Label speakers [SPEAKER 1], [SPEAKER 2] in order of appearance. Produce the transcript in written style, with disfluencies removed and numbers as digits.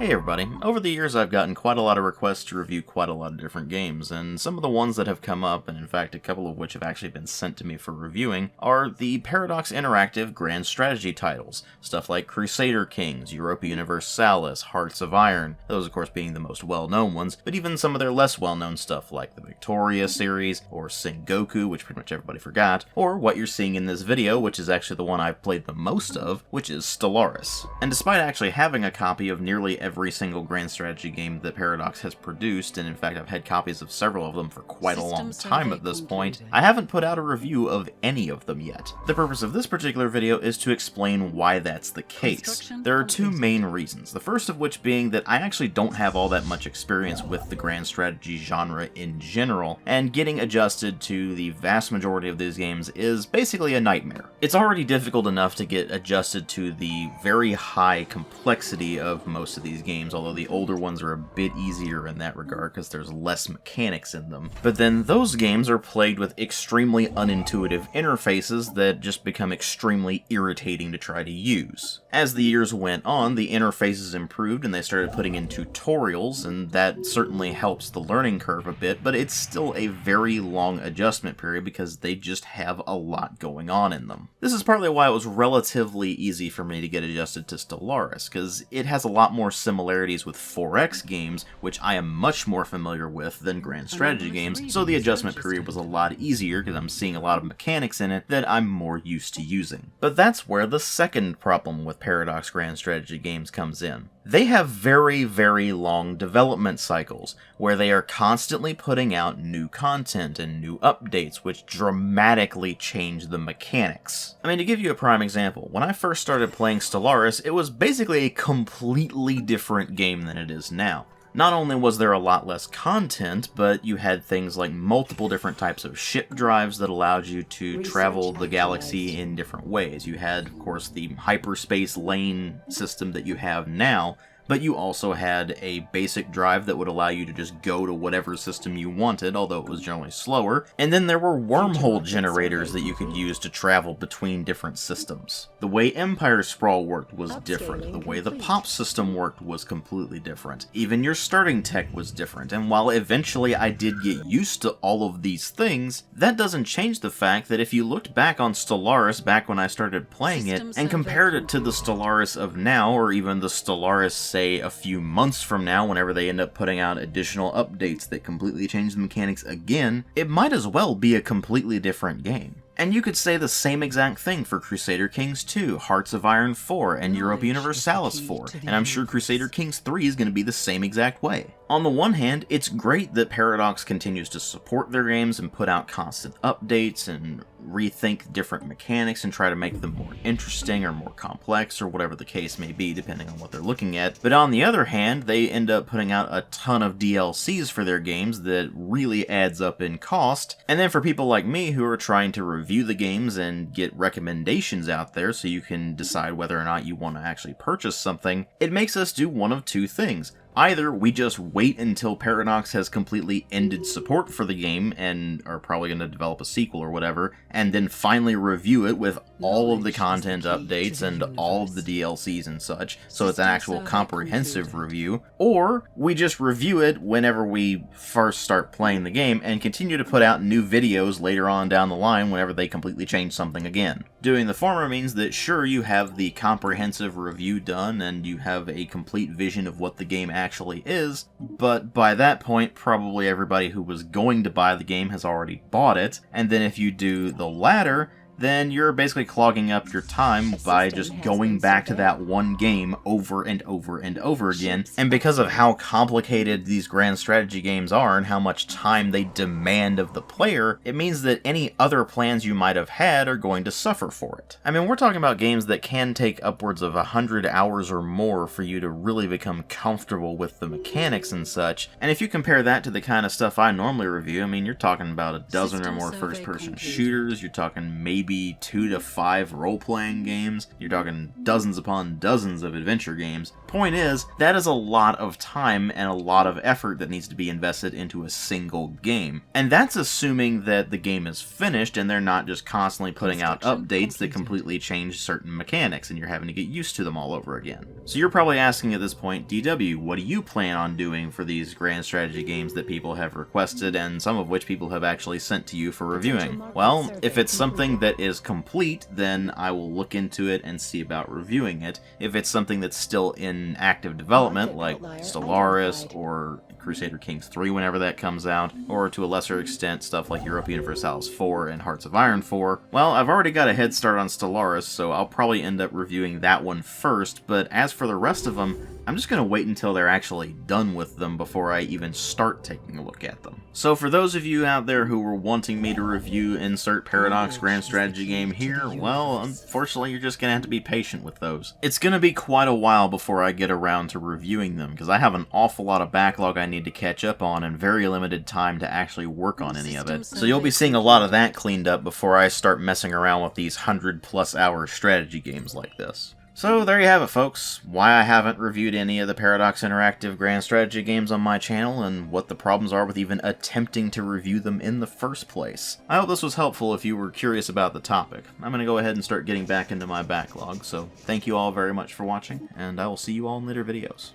[SPEAKER 1] Hey everybody, over the years I've gotten quite a lot of requests to review quite a lot of different games, and some of the ones that have come up, and in fact a couple of which have actually been sent to me for reviewing, are the Paradox Interactive grand strategy titles. Stuff like Crusader Kings, Europa Universalis, Hearts of Iron, those of course being the most well-known ones, but even some of their less well-known stuff like the Victoria series, or Sengoku, which pretty much everybody forgot, or what you're seeing in this video, which is actually the one I've played the most of, which is Stellaris. And despite actually having a copy of nearly every single grand strategy game that Paradox has produced, and in fact I've had copies of several of them for quite a long time at this point, I haven't put out a review of any of them yet. The purpose of this particular video is to explain why that's the case. There are two main reasons, the first of which being that I actually don't have all that much experience with the grand strategy genre in general, and getting adjusted to the vast majority of these games is basically a nightmare. It's already difficult enough to get adjusted to the very high complexity of most of these games, although the older ones are a bit easier in that regard because there's less mechanics in them. But then those games are plagued with extremely unintuitive interfaces that just become extremely irritating to try to use. As the years went on, the interfaces improved and they started putting in tutorials, and that certainly helps the learning curve a bit, but it's still a very long adjustment period because they just have a lot going on in them. This is partly why it was relatively easy for me to get adjusted to Stellaris, because it has a lot more similarities with 4X games, which I am much more familiar with than grand strategy games, so the adjustment period was a lot easier because I'm seeing a lot of mechanics in it that I'm more used to using. But that's where the second problem with Paradox grand strategy games comes in. They have very, very long development cycles, where they are constantly putting out new content and new updates, which dramatically change the mechanics. I mean, to give you a prime example, when I first started playing Stellaris, it was basically a completely different game than it is now. Not only was there a lot less content, but you had things like multiple different types of ship drives that allowed you to travel the galaxy in different ways. You had, of course, the hyperspace lane system that you have now, but you also had a basic drive that would allow you to just go to whatever system you wanted, although it was generally slower. And then there were wormhole generators that you could use to travel between different systems. The way Empire Sprawl worked was different. The way the pop system worked was completely different. Even your starting tech was different, and while eventually I did get used to all of these things, that doesn't change the fact that if you looked back on Stellaris back when I started playing it, and compared it to the Stellaris of now, or even the Stellaris, say, a few months from now, whenever they end up putting out additional updates that completely change the mechanics again, it might as well be a completely different game. And you could say the same exact thing for Crusader Kings 2, Hearts of Iron 4, and Europa Universalis 4, and I'm sure Crusader Kings 3 is going to be the same exact way. On the one hand, it's great that Paradox continues to support their games and put out constant updates and rethink different mechanics and try to make them more interesting or more complex or whatever the case may be depending on what they're looking at. But on the other hand, they end up putting out a ton of DLCs for their games that really adds up in cost. And then for people like me who are trying to review the games and get recommendations out there so you can decide whether or not you want to actually purchase something, it makes us do one of two things. Either we just wait until Paradox has completely ended support for the game and are probably going to develop a sequel or whatever, and then finally review it with all of the content updates and all of the DLCs and such, so it's an actual comprehensive review, or we just review it whenever we first start playing the game and continue to put out new videos later on down the line whenever they completely change something again. Doing the former means that sure, you have the comprehensive review done and you have a complete vision of what the game actually is, but by that point probably everybody who was going to buy the game has already bought it, and then if you do the latter, then you're basically clogging up your time by just going back to that one game over and over and over again. And because of how complicated these grand strategy games are and how much time they demand of the player, it means that any other plans you might have had are going to suffer for it. I mean, we're talking about games that can take upwards of 100 hours or more for you to really become comfortable with the mechanics and such. And if you compare that to the kind of stuff I normally review, I mean, you're talking about a dozen or more first-person shooters, you're talking maybe 2 to 5 role-playing games, you're talking dozens upon dozens of adventure games, Point is, that is a lot of time and a lot of effort that needs to be invested into a single game. And that's assuming that the game is finished and they're not just constantly putting out updates that completely change certain mechanics and you're having to get used to them all over again. So you're probably asking at this point, DW, what do you plan on doing for these grand strategy games that people have requested and some of which people have actually sent to you for reviewing? Well, if it's something that is complete, then I will look into it and see about reviewing it. If it's something that's still in active development, like Stellaris or Crusader Kings 3 whenever that comes out, or to a lesser extent stuff like Europa Universalis 4 and Hearts of Iron 4, well, I've already got a head start on Stellaris, so I'll probably end up reviewing that one first, but as for the rest of them, I'm just going to wait until they're actually done with them before I even start taking a look at them. So for those of you out there who were wanting me to review insert Paradox Grand Strategy game here, well, unfortunately you're just going to have to be patient with those. It's going to be quite a while before I get around to reviewing them, because I have an awful lot of backlog I need to catch up on and very limited time to actually work on any of it. So you'll be seeing a lot of that cleaned up before I start messing around with these 100+ hour strategy games like this. So there you have it, folks. Why I haven't reviewed any of the Paradox Interactive Grand Strategy games on my channel, and what the problems are with even attempting to review them in the first place. I hope this was helpful if you were curious about the topic. I'm going to go ahead and start getting back into my backlog, so thank you all very much for watching, and I will see you all in later videos.